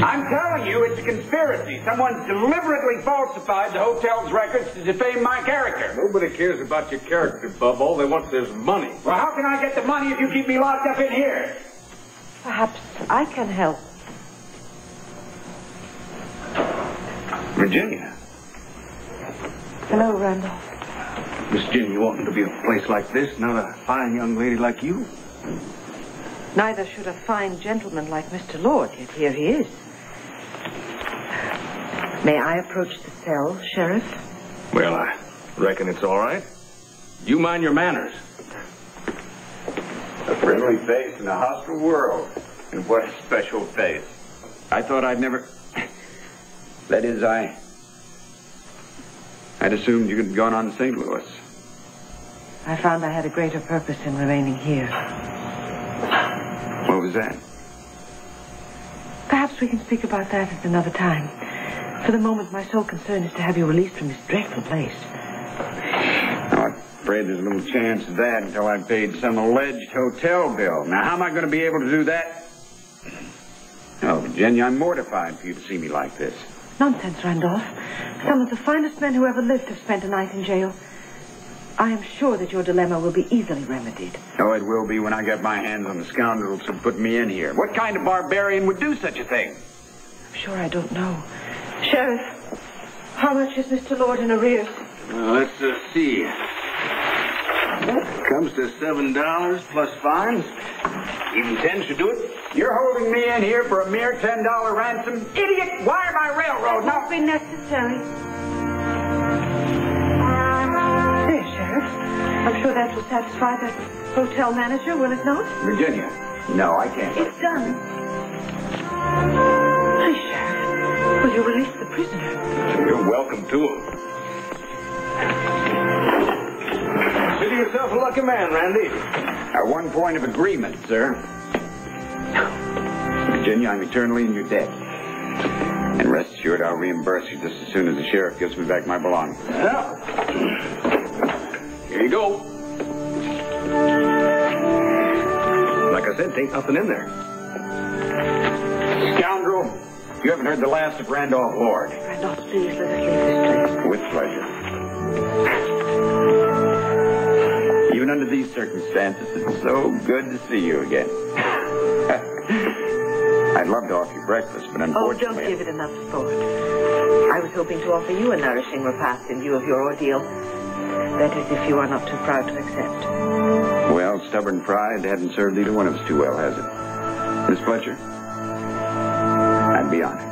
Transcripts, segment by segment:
I'm telling you, it's a conspiracy. Someone's deliberately falsified the hotel's records to defame my character. Nobody cares about your character, Bub. All they want is money. Well, how can I get the money if you keep me locked up in here? Perhaps I can help. Virginia. Hello, Randolph. Miss Ginny, you oughtn't to be in a place like this, not a fine young lady like you. Neither should a fine gentleman like Mr. Lord, yet here he is. May I approach the cell, Sheriff? Well, I reckon it's all right. You mind your manners. A friendly face in a hostile world. And what a special face. I thought I'd never... That is, I'd assumed you had gone on to St. Louis. I found I had a greater purpose in remaining here. What was that? Perhaps we can speak about that at another time. For the moment, my sole concern is to have you released from this dreadful place. I'm afraid there's little chance of that until I've paid some alleged hotel bill. Now, how am I going to be able to do that? Oh, Virginia, I'm mortified for you to see me like this. Nonsense, Randolph. Some of the finest men who ever lived have spent a night in jail. I am sure that your dilemma will be easily remedied. Oh, it will be when I get my hands on the scoundrels who put me in here. What kind of barbarian would do such a thing? I'm sure I don't know. Sheriff, how much is Mr. Lord in arrears? Let's see. Comes to $7 plus fines. Even 10 should do it. You're holding me in here for a mere $10 ransom? Idiot! Why am I railroad? Not be necessary. There, Sheriff. I'm sure that will satisfy the hotel manager, will it not? Virginia, no, I can't. It's done. Hi, Sheriff. Will you release the prisoner? You're welcome to him. Consider yourself a lucky man, Randy. Our one point of agreement, sir. Virginia, I'm eternally in your debt. And rest assured, I'll reimburse you just as soon as the sheriff gives me back my belongings. Yeah. Here you go. Like I said, there ain't nothing in there. Scoundrel, you haven't heard the last of Randolph Lord. Randolph, please, let us leave this place. With pleasure. Even under these circumstances, it's so good to see you again. I'd love to offer you breakfast, but unfortunately... Oh, don't give it enough thought. I was hoping to offer you a nourishing repast in view of your ordeal. That is, if you are not too proud to accept. Well, stubborn pride hasn't served either one of us too well, has it? Miss Fletcher? I'd be honored.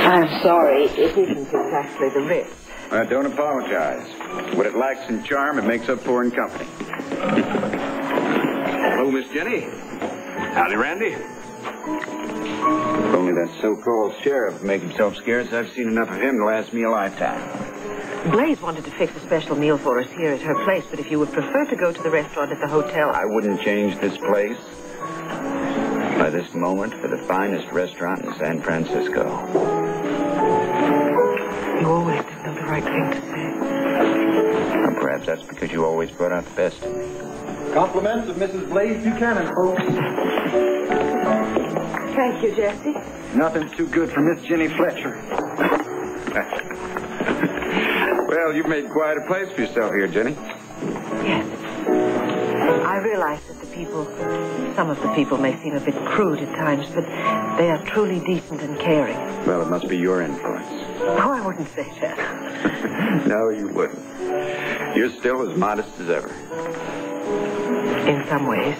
I'm sorry, it isn't exactly the Ritz. Don't apologize. What it lacks in charm, it makes up for in company. Hello, Miss Jenny. Howdy, Randy. If only that so-called sheriff would make himself scarce, I've seen enough of him to last me a lifetime. Blaze wanted to fix a special meal for us here at her place, but if you would prefer to go to the restaurant at the hotel... I wouldn't change this place by this moment for the finest restaurant in San Francisco. You always did know the right thing to say. Well, perhaps that's because you always brought out the best in me. Compliments of Mrs. Blaze Buchanan, folks. Thank you, Jesse. Nothing's too good for Miss Ginny Fletcher. Well, you've made quite a place for yourself here, Jenny. Yes. I realize that some of the people may seem a bit crude at times, but they are truly decent and caring. Well, it must be your influence. Oh, I wouldn't say that. No, you wouldn't. You're still as modest as ever. In some ways.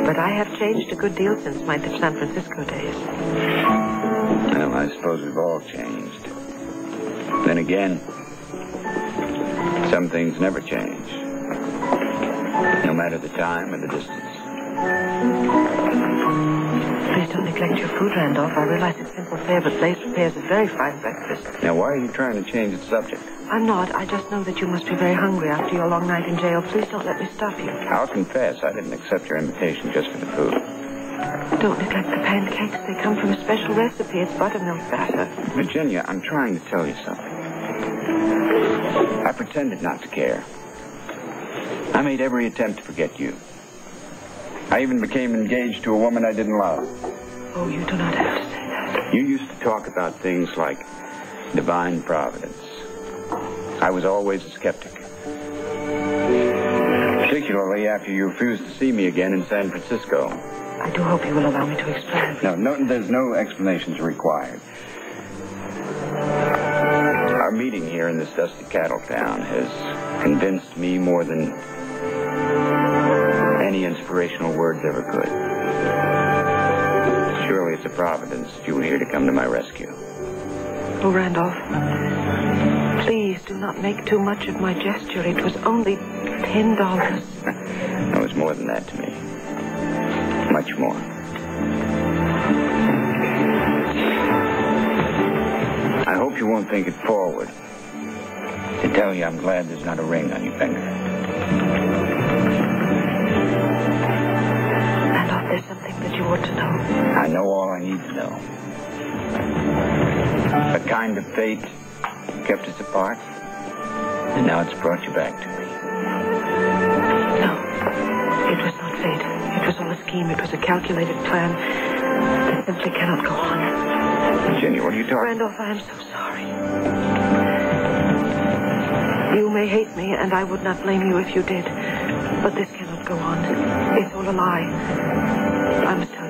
But I have changed a good deal since my San Francisco days. Well, I suppose we've all changed. Then again, some things never change. No matter the time or the distance. Please don't neglect your food, Randolph. I realize it's simple fare, but Blaze prepares a very fine breakfast. Now, why are you trying to change the subject? I'm not. I just know that you must be very hungry after your long night in jail. Please don't let me stop you. I'll confess, I didn't accept your invitation just for the food. Don't neglect the pancakes. They come from a special recipe. It's buttermilk batter. Virginia, I'm trying to tell you something. I pretended not to care. I made every attempt to forget you. I even became engaged to a woman I didn't love. Oh, you do not have to say that. You used to talk about things like divine providence. I was always a skeptic. Particularly after you refused to see me again in San Francisco. I do hope you will allow me to explain. No, there's no explanations required. Our meeting here in this dusty cattle town has convinced me more than any inspirational words ever could. Surely it's a providence that you were here to come to my rescue. Oh, Randolph, please do not make too much of my gesture. It was only $10. That was more than that to me. Much more. I hope you won't think it forward to tell you I'm glad there's not a ring on your finger. Randolph, there's something that you ought to know. I know all I need to know. A kind of fate kept us apart, and now it's brought you back to me. No, it was not fate. It was all a scheme. It was a calculated plan that simply cannot go on. Ginny, what are you talking about? Randolph, I am so sorry. You may hate me, and I would not blame you if you did. But this cannot go on. It's all a lie. I must tell you.